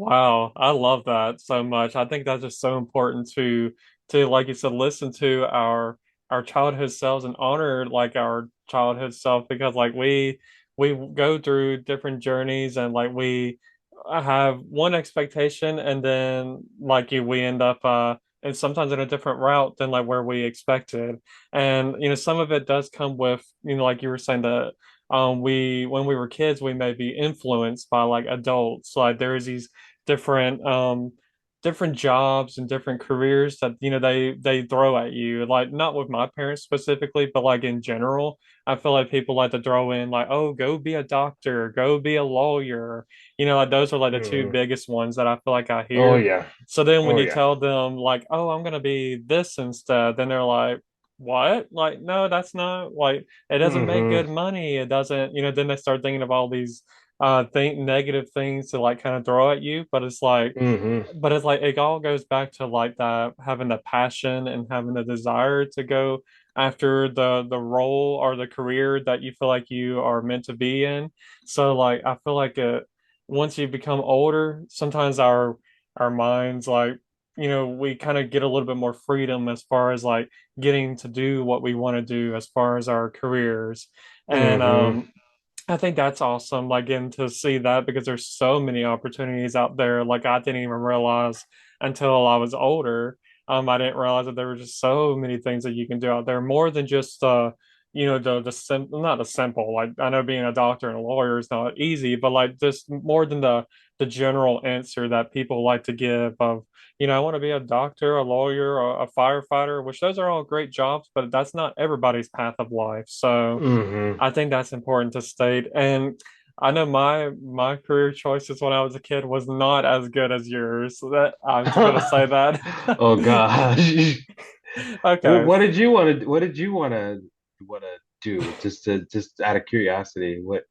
Wow, I love that so much. I think that's just so important to like you said, listen to our childhood selves and honor like our childhood self because like we go through different journeys and like we have one expectation and then like you we end up and sometimes in a different route than like where we expected. And some of it does come with, like you were saying that we when we were kids we may be influenced by like adults. Like there's these different different jobs and different careers that they throw at you, like not with my parents specifically but like in general. I feel like people like to throw in like, oh, go be a doctor, go be a lawyer, like those are like the two Mm. biggest ones that I feel like I Oh hear. yeah. So then when Oh you yeah. tell them like, oh, I'm gonna be this instead, then they're like, what? Like, no, that's not like, it doesn't make Hmm. good money, it doesn't, then they start thinking of all these think negative things to like kind of throw at you. Hmm. But it's like it all goes back to like that having the passion and having the desire to go after the role or the career that you feel like you are meant to be in. So like I feel like once you become older, sometimes our minds like we kind of get a little bit more freedom as far as like getting to do what we want to do as far as our careers. And Hmm. I think that's awesome, like getting to see that because there's so many opportunities out there. Like I didn't even realize until I was older. I didn't realize that there were just so many things that you can do out there, more than just the not the simple. Like I know being a doctor and a lawyer is not easy, but like just more than the general answer that people like to give of, I want to be a doctor, a lawyer, a firefighter, which those are all great jobs, but that's not everybody's path of life. So Hmm. I think that's important to state. And I know my career choices when I was a kid was not as good as yours. So that I'm just gonna say that. Oh gosh. What, Okay. what did you want to what did you want to do? Just out of curiosity, what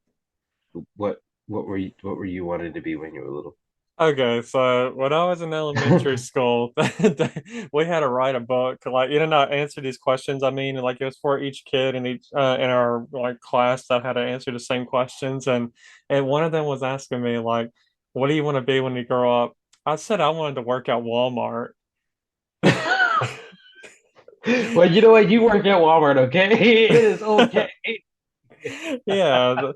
what were you wanting to be when you were little? Okay, so when I was in elementary school, we had to write a book, like not answer these questions. I mean, like it was for each kid in each in our like class that had to answer the same questions, and one of them was asking me like, "What do you want to be when you grow up?" I said I wanted to work at Walmart. Well, you know what? You work at Walmart, okay? It is okay. Yeah.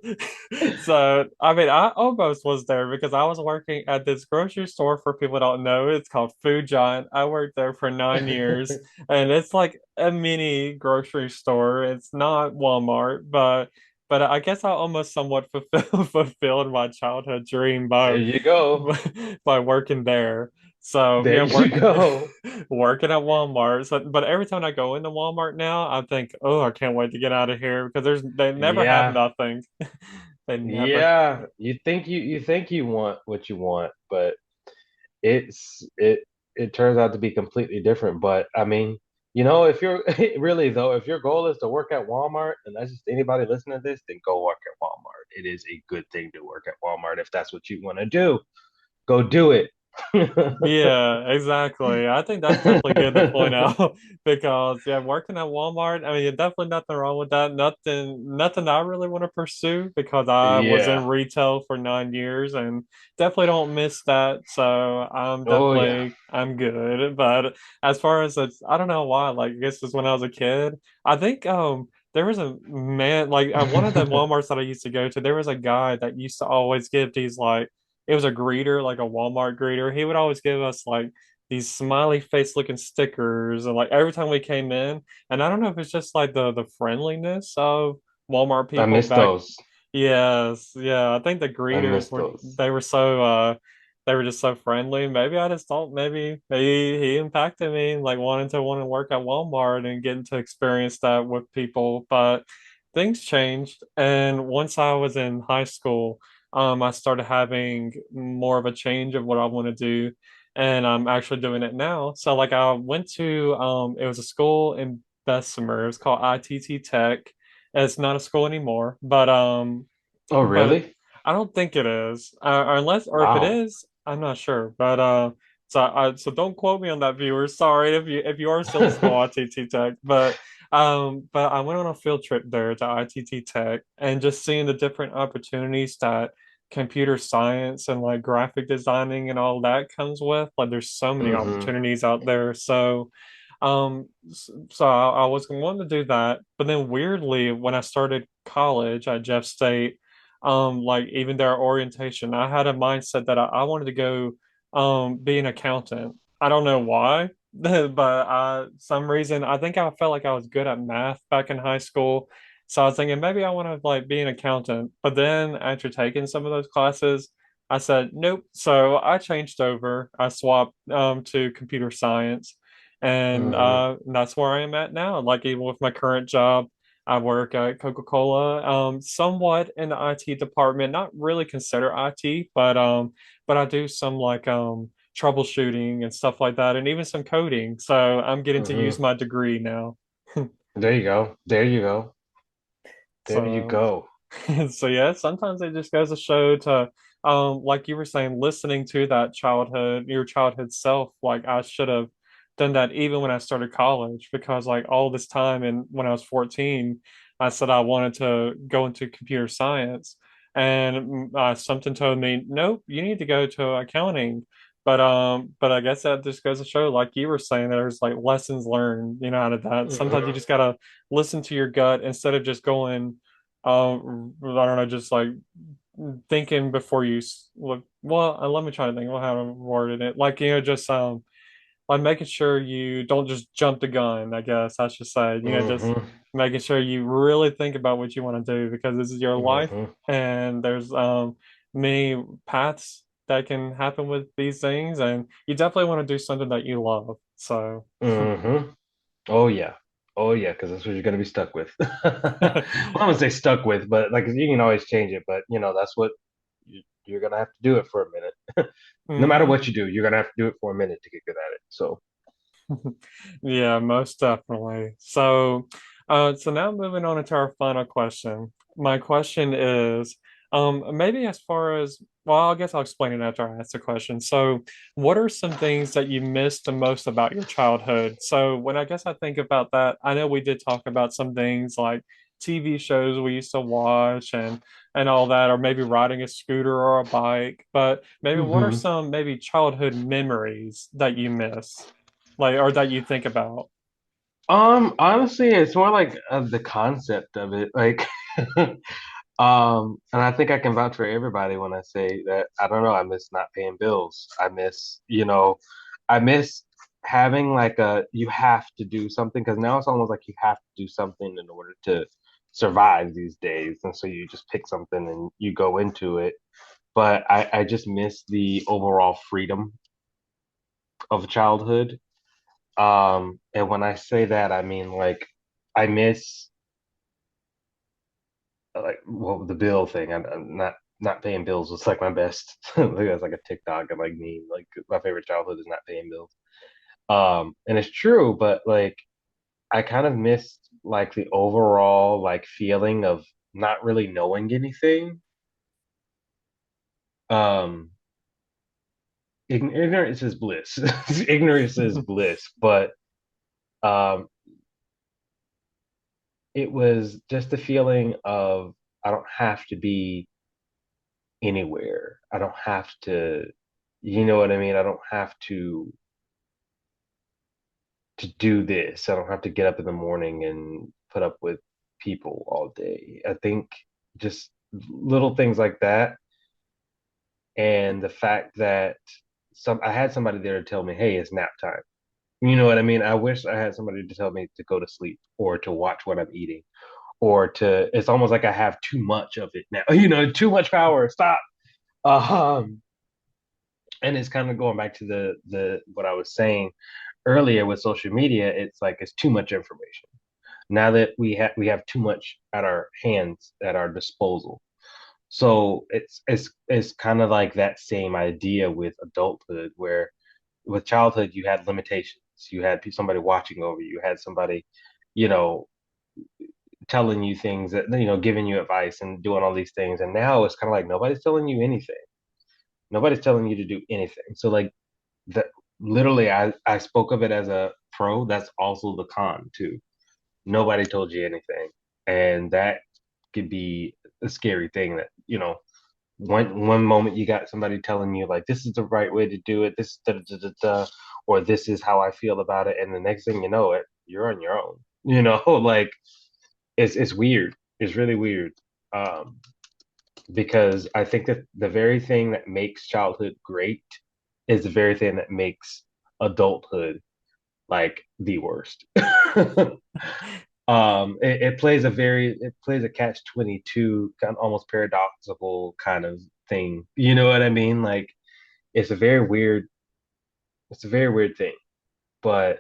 So, I mean, I almost was there because I was working at this grocery store for people who don't know. It's called Food Giant. I worked there for 9 years, and it's like a mini grocery store. It's not Walmart, but I guess I almost somewhat fulfilled my childhood dream There you go. by working there. So There yeah, you go. working at Walmart. So, but every time I go into Walmart now, I think, oh, I can't wait to get out of here because they never have Yeah. nothing. They never. Yeah. You think you want what you want, but it turns out to be completely different. But I mean, if you're really though, if your goal is to work at Walmart, and that's just anybody listening to this, then go work at Walmart. It is a good thing to work at Walmart if that's what you want to do. Go do it. Yeah, exactly. I think that's definitely good to point out because yeah, working at Walmart, I mean, definitely nothing wrong with that. Nothing I really want to pursue because I was in Yeah. retail for 9 years and definitely don't miss that. So Oh yeah. I'm good. But as far as it's, I don't know why. Like, I guess it's when I was a kid. I think there was a man like at one of the Walmarts that I used to go to. There was a guy that used to always give these like it was a greeter, like a Walmart greeter. He would always give us like these smiley face looking stickers, and like every time we came in, and I don't know if it's just like the friendliness of Walmart I people miss back. those. Yes, yeah, I think the I greeters miss were those. they were so they were just so friendly. Maybe I just thought maybe he impacted me like wanting to want to work at Walmart and getting to experience that with people. But things changed, and once I was in high school, I started having more of a change of what I want to do, and I'm actually doing it now. So like I went to it was a school in Bessemer. It was called ITT Tech. It's not a school anymore, Oh, but really? I don't think it is. Or if it Wow. is, I'm not sure. So don't quote me on that, viewer. Sorry if you are still a school ITT Tech, but I went on a field trip there to ITT Tech and just seeing the different opportunities that computer science and like graphic designing and all that comes with. Like there's so many Mm-hmm. opportunities out there. So so I was wanting to do that, but then weirdly, when I started college at Jeff State, like even their orientation, I had a mindset that I wanted to go be an accountant. I don't know why, but some reason I think I felt like I was good at math back in high school. So I was thinking maybe I want to like be an accountant. But then after taking some of those classes, I said nope. So I changed over. I swapped to computer science, and Mm-hmm. that's where I am at now. Like even with my current job, I work at Coca-Cola, somewhat in the IT department, not really consider IT, but I do some like troubleshooting and stuff like that, and even some coding. So I'm getting to use Mm-hmm. my degree now. There you go. There you go. There you So go. so yeah, sometimes it just goes to show to like you were saying, listening to that childhood, your childhood self, like I should have done that even when I started college because like all this time and when I was 14, I said I wanted to go into computer science and something told me, nope, you need to go to accounting. But I guess that just goes to show, like you were saying, there's like lessons learned, out of that. Sometimes you Mm-hmm. just gotta listen to your gut instead of just going I don't know, just like thinking before you look. Well, let me try to think. Well, how to word it. Like just like making sure you don't just jump the gun. I guess I should say. Just Mm-hmm. making sure you really think about what you want to do because this is your life, Mm-hmm. and there's many paths that can happen with these things, and you definitely want to do something that you love. So. Mm-hmm. Oh yeah. Oh yeah, because that's what you're gonna be stuck with. Well, I wouldn't say stuck with, but like you can always change it. But that's what you're gonna have to do it for a minute. No matter Mhm. what you do, you're gonna have to do it for a minute to get good at it. So, Yeah, most definitely. So, so now moving on into our final question. My question is, maybe as far as, well, I guess I'll explain it after I ask the question. So, what are some things that you miss the most about your childhood? So, when I guess I think about that, I know we did talk about some things like TV shows we used to watch and all that, or maybe riding a scooter or a bike. But maybe what are hmm some maybe childhood memories that you miss? Like or that you think about. honestly, it's more like the concept of it, like, and I think I can vouch for everybody when I say that. I don't know. I miss not paying bills. I miss having like you have to do something because now it's almost like you have to do something in order to survive these days, and so you just pick something and you go into it. But I just miss the overall freedom of childhood. And when I say that, I mean like I miss like well the bill thing. I'm not paying bills was like my best. Like that's like a TikTok and like meme. Like my favorite childhood is not paying bills. And it's true, but like I kind of missed like the overall like feeling of not really knowing anything. Um, ignorance is bliss. Ignorance is bliss, but um, it was just a feeling of I don't have to be anywhere. I don't have to, you know what I mean? I don't have to do this. I don't have to get up in the morning and put up with people all day. I think just little things like that and the fact that some I had somebody there to tell me, "Hey, it's nap time." You know what I mean? I wish I had somebody to tell me to go to sleep or to watch what I'm eating or to it's almost like I have too much of it now. Too much power. Stop. Um and it's kind of going back to the what I was saying earlier with social media. It's like it's too much information now that we have too much at our hands at our disposal. So it's kind of like that same idea with adulthood, where with childhood you had limitations. You had somebody watching over you. You had somebody, you know, telling you things that giving you advice and doing all these things. And now it's kind of like nobody's telling you anything. Nobody's telling you to do anything. So like that literally I spoke of it as a pro. That's also the con too. Nobody told you anything. And that could be a scary thing that, one moment you got somebody telling you like this is the right way to do it, this da, da, da, da, or this is how I feel about it, and the next thing you know it, you're on your own. Like it's weird. It's really weird. Um, because I think that the very thing that makes childhood great is the very thing that makes adulthood like the worst. It plays a catch 22 kind of almost paradoxical kind of thing. You know what I mean? Like it's a very weird it's a very weird thing. But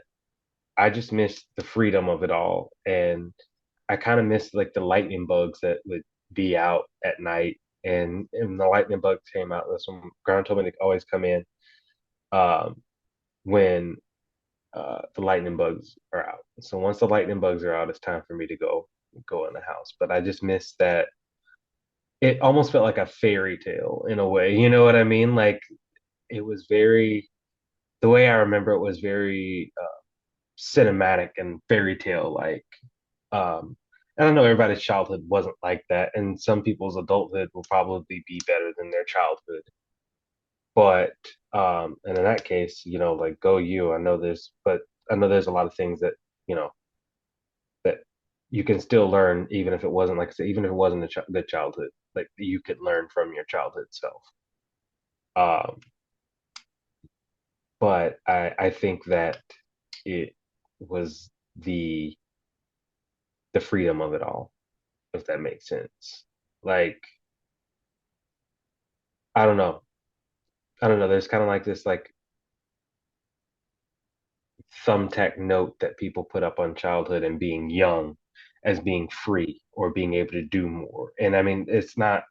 I just miss the freedom of it all. And I kind of miss like the lightning bugs that would be out at night. And the lightning bugs came out. That's when Ground told me to always come in um, when the lightning bugs are out. So once the lightning bugs are out, it's time for me to go in the house. But I just miss that. It almost felt like a fairy tale in a way. You know what I mean? Like it was very the way I remember it was very cinematic and fairy tale like. Um, and I know everybody's childhood wasn't like that, and some people's adulthood will probably be better than their childhood. But and in that case, like go you. I know this, but I know there's a lot of things that you know that you can still learn, even if it wasn't like I said, even if it wasn't the childhood, like you could learn from your childhood self. Um, but I think that it was the freedom of it all, if that makes sense. Like I don't know. I don't know. There's kind of like this like thumbtack note that people put up on childhood and being young as being free or being able to do more. And I mean, it's not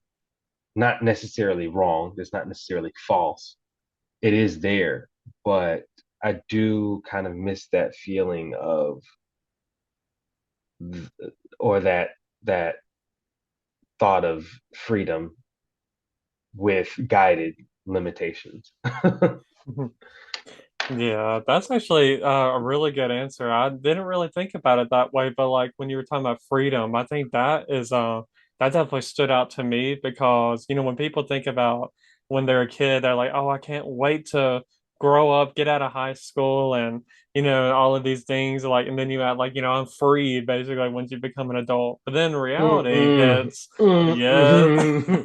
necessarily wrong. It's not necessarily false. It is there, but I do kind of miss that feeling of or that thought of freedom with guided limitations. Yeah, that's actually a really good answer. I didn't really think about it that way, but like when you were talking about freedom, I think that definitely stood out to me because when people think about when they're a kid, they're like, "Oh, I can't wait to grow up, get out of high school and all of these things like and then you add like, I'm free basically once you become an adult." But then reality Mm-mm. hits, yeah.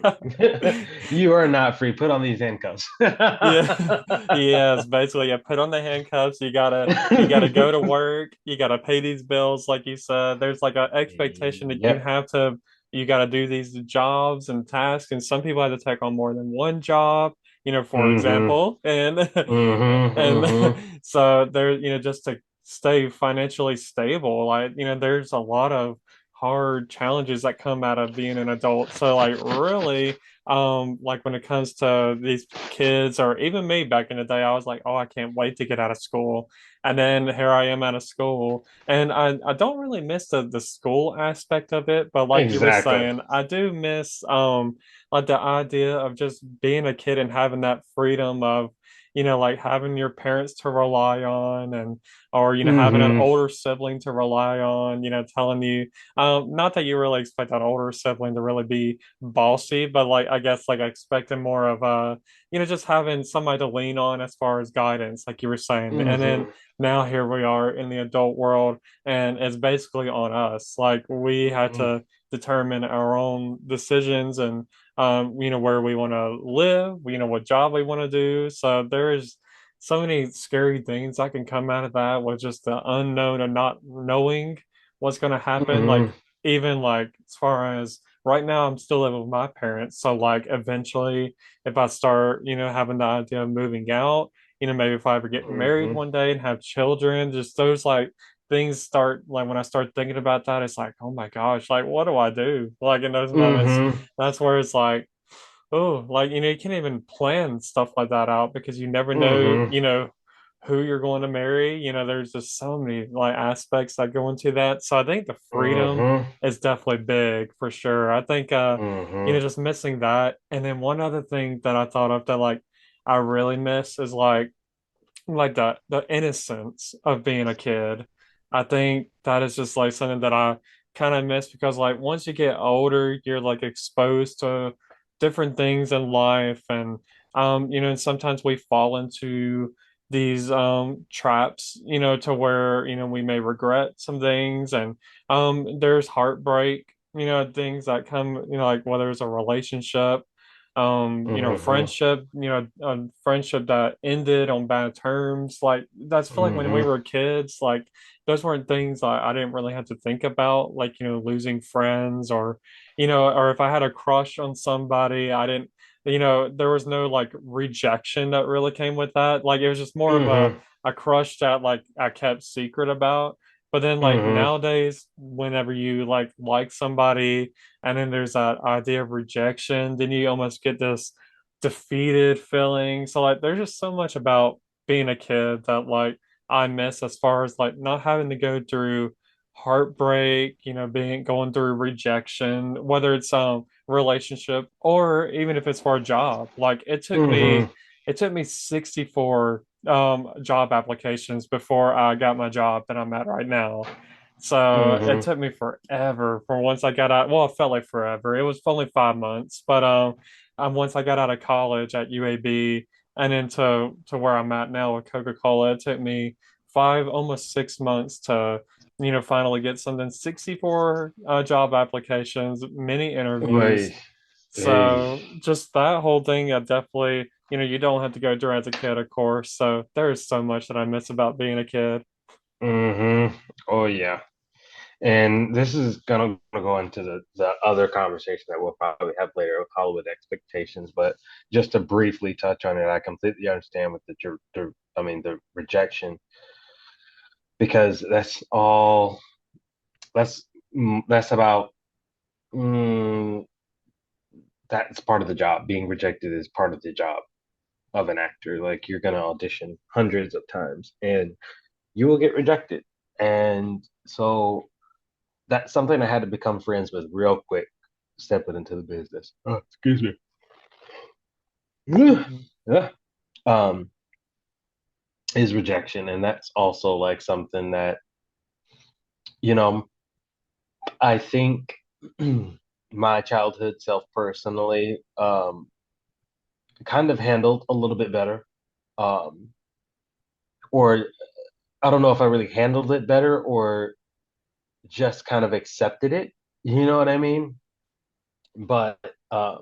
Mm-mm. You are not free. Put on these handcuffs. Yeah, yes, basically, yeah. Put on the handcuffs. You gotta go to work. You gotta pay these bills, like you said. There's like an expectation that Yep. you gotta do these jobs and tasks, and some people have to take on more than one job. For Mm-hmm. example, and Mm-hmm. and Mm-hmm. so there, just to stay financially stable, like there's a lot of hard challenges that come out of being an adult. So like really like when it comes to these kids or even me back in the day, I was like, oh, I can't wait to get out of school. And then here I am out of school. And I don't really miss the school aspect of it, but like you were Exactly. saying, I do miss like the idea of just being a kid and having that freedom of like having your parents to rely on and or having an Mm-hmm. older sibling to rely on, telling you not that you really expect that older sibling to really be bossy, but like I guess like expecting more of just having somebody to lean on as far as guidance, like you were saying. And then Mm-hmm. now here we are in the adult world, and it's basically on us. Like we had Mm-hmm. to determine our own decisions and where we want to live, what job we want to do. So there's so many scary things that can come out of that with just the unknown and not knowing what's going to happen. Mm-hmm. Like even like as far as right now I'm still living with my parents. So like eventually if I start, having the idea of moving out, maybe if I ever get married Mm-hmm. one day and have children, just those like things start like when I start thinking about that, it's like, oh my gosh, like what do I do? Like in those moments, Mm-hmm. that's where it's like, oh, like you can't even plan stuff like that out because you never know, Mm-hmm. who you're going to marry. There's just so many like aspects that go into that. So I think the freedom Mm-hmm. is definitely big for sure. I think Mm-hmm. just missing that. And then one other thing that I thought of that like I really miss is like the innocence of being a kid. I think that is just like something that I kind of miss because like once you get older, you're like exposed to different things in life. And and sometimes we fall into these traps, to where, we may regret some things. And there's heartbreak, things that come, like whether it's a relationship, Mm-hmm. friendship, a friendship that ended on bad terms. Like that's feel like when we Mm-hmm. were kids, like those weren't things I didn't really have to think about, like, losing friends, or, or if I had a crush on somebody, I didn't, there was no like rejection that really came with that. Like it was just more of Mm-hmm. a crush that like I kept secret about. But then like Mm-hmm. nowadays, whenever you like somebody, and then there's that idea of rejection, then you almost get this defeated feeling. So like there's just so much about being a kid that like I miss, as far as like not having to go through heartbreak, being going through rejection, whether it's relationship, or even if it's for a job. Like Mm-hmm. it took me 64 job applications before I got my job that I'm at right now. So it Mm-hmm. took me forever for once I got out. Well, it felt like forever. It was only 5 months, but once I got out of college at UAB and into to where I'm at now with Coca-Cola, it took me almost 6 months to, finally get something. 64 job applications, many interviews. Oy, ey. So just that whole thing, I definitely, you don't have to go through as a kid, of course. So there is so much that I miss about being a kid. Mm-hmm. Oh yeah. And this is gonna go into the other conversation that we'll probably have later with Hollywood expectations, but just to briefly touch on it, I completely understand with the rejection, because that's that's about mm, that's part of the job. Being rejected is part of the job of an actor. Like you're gonna audition hundreds of times and you will get rejected. And so that's something I had to become friends with real quick, stepping into the business. Oh, excuse me. Mhm. Yeah. Um, is rejection. And that's also like something that, you know, I think my childhood self personally kind of handled a little bit better. Um, or I don't know if I really handled it better or just kind of accepted it. You know what I mean? But I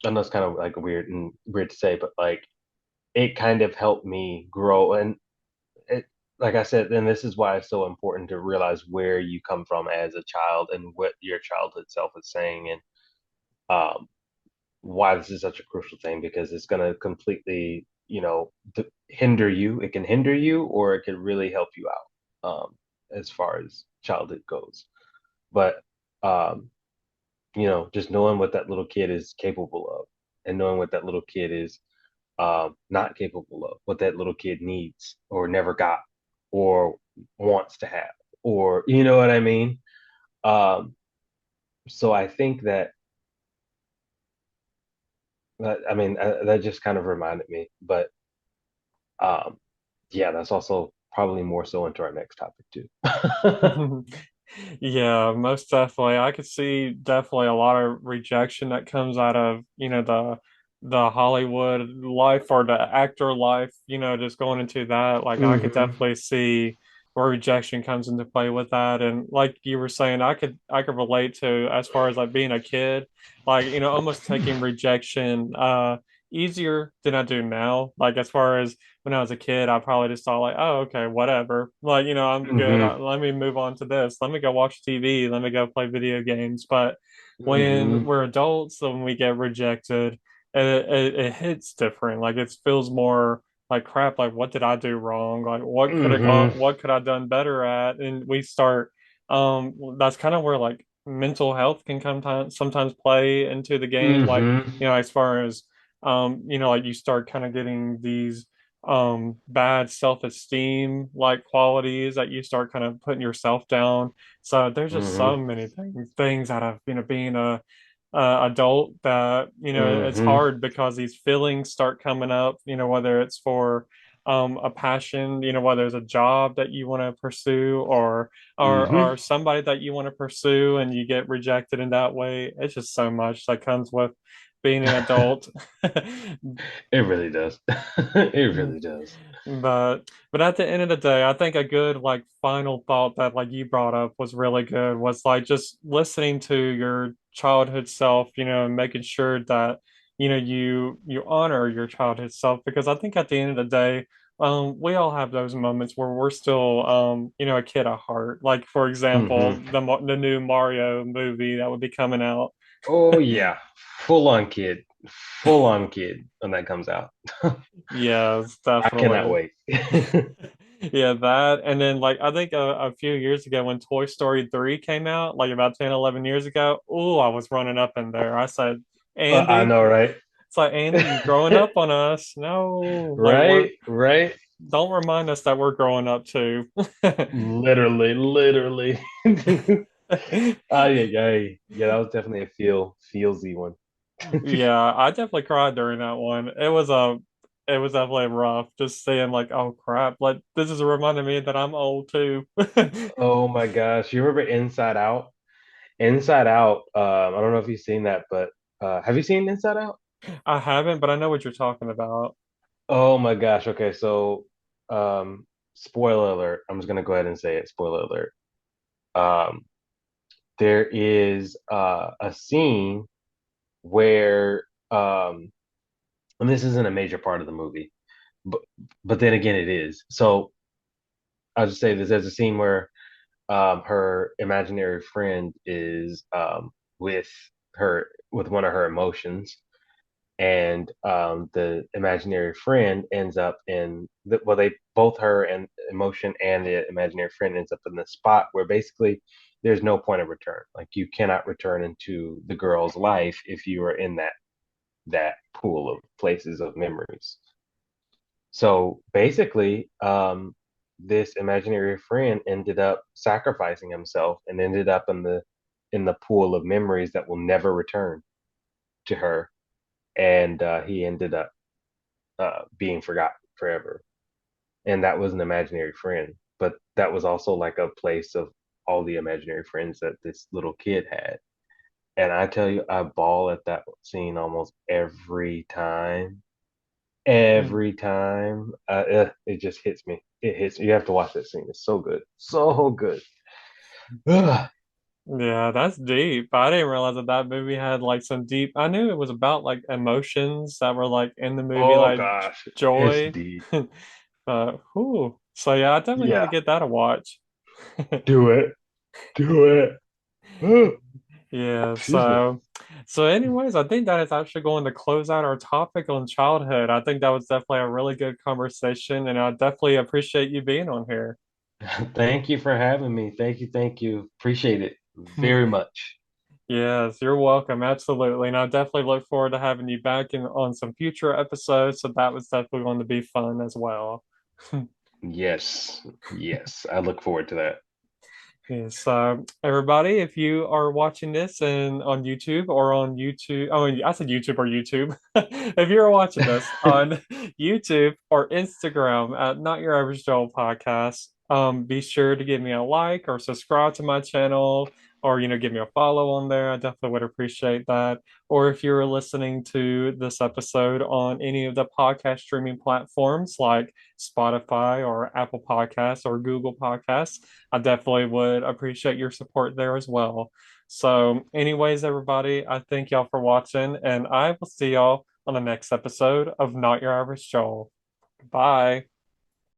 know it's kind of like weird to say, but like it kind of helped me grow. And it, like I said, and this is why it's so important to realize where you come from as a child and what your childhood self is saying, and um, why this is such a crucial thing, because it's going to completely, hinder you. It can hinder you, or it can really help you out, as far as childhood goes. But um, just knowing what that little kid is capable of, and knowing what that little kid is not capable of, what that little kid needs or never got or wants to have, or you know what I mean? Um, so I think that just kind of reminded me, but um, yeah, that's also probably more so into our next topic too. Yeah, most definitely. I could see definitely a lot of rejection that comes out of, the Hollywood life or the actor life, just going into that. Like I could Hmm. definitely see where rejection comes into play with that. And like you were saying, I could relate to, as far as like being a kid, like, almost taking rejection easier than I do now. Like as far as when I was a kid, I probably just thought like, oh, okay, whatever. Like, I'm good. Hmm. Let me move on to this. Let me go watch TV. Let me go play video games. But when Hmm. we're adults, when we get rejected, it hits different. Like it feels more like crap. Like what did I do wrong? Like Hmm. what could I done better at? And we start. That's kind of where like mental health can sometimes play into the game. Like, Hmm. as far as like you start kind of getting these bad self-esteem like qualities, that you start kind of putting yourself down. So there's just so Hmm. many things out of, being a adult, that it's Hmm. hard because these feelings start coming up, whether it's for a passion, whether it's a job that you want to pursue Hmm. or somebody that you want to pursue and you get rejected in that way. It's just so much that comes with being an adult. It really does. It really does. But at the end of the day, I think a good like final thought that like you brought up was really good was like just listening to your childhood self, and making sure that you honor your childhood self because I think at the end of the day, we all have those moments where we're still a kid at heart. Like for example, Hmm. the new Mario movie that would be coming out. Oh yeah, full on kid when that comes out. Yes, I cannot definitely. wait. Yeah, that. And then, like, I think a few years ago when Toy Story 3 came out, like about 10, 11 years ago, oh, I was running up in there. I said, I Andy, know, right? it's like, Andy, you growing up on us. No, like, Right, right. don't remind us that we're growing up too. Literally, literally. Ay, ay, ay. Yeah, that was definitely a feelsy one. Yeah, I definitely cried during that one. It was definitely rough just saying like, oh crap, like this is reminding me that I'm old too. Oh my gosh. You remember Inside Out? Inside Out, I don't know if you've seen that, but have you seen Inside Out? I haven't, but I know what you're talking about. Oh my gosh. Okay, so spoiler alert. I'm just gonna go ahead and say it. Spoiler alert. Um, there is a scene where and this isn't a major part of the movie, but then again it is. So I'll just say this: there's a scene where her imaginary friend is with with one of her emotions, and the imaginary friend ends up in well, they both her and emotion and the imaginary friend ends up in the spot where basically there's no point of return. Like you cannot return into the girl's life if you are in that pool of places of memories. So basically, this imaginary friend ended up sacrificing himself and ended up in the pool of memories that will never return to her, and he ended up being forgotten forever. And that was an imaginary friend, but that was also like a place of all the imaginary friends that this little kid had. And I tell you, I bawl at that scene almost every time. Mm. Every time, it just hits me. It hits. You have to watch that scene. It's so good, so good. Ugh. Yeah, that's deep. I didn't realize that that movie had like some deep. I knew it was about like emotions that were like in the movie, Oh like gosh, it's joy. deep. Whew. So yeah, I definitely got to Yeah, get that a watch. do it, do it. Ugh. Yeah, Excuse me. so anyways, I think that is actually going to close out our topic on childhood. I think that was definitely a really good conversation, and I definitely appreciate you being on here. Thank you for having me. Thank you. Appreciate it very much. Yes, you're welcome. Absolutely. And I definitely look forward to having you back on some future episodes. So that was definitely going to be fun as well. Yes, yes. I look forward to that. Yes, everybody, if you are watching this and on YouTube or on YouTube, oh, I said YouTube or YouTube. If you're watching this on YouTube or Instagram at Not Your Average Joel Podcast, be sure to give me a like or subscribe to my channel or, give me a follow on there. I definitely would appreciate that. Or if you're listening to this episode on any of the podcast streaming platforms like Spotify or Apple Podcasts or Google Podcasts, I definitely would appreciate your support there as well. So, anyways, everybody, I thank y'all for watching, and I will see y'all on the next episode of Not Your Average Joel. Bye.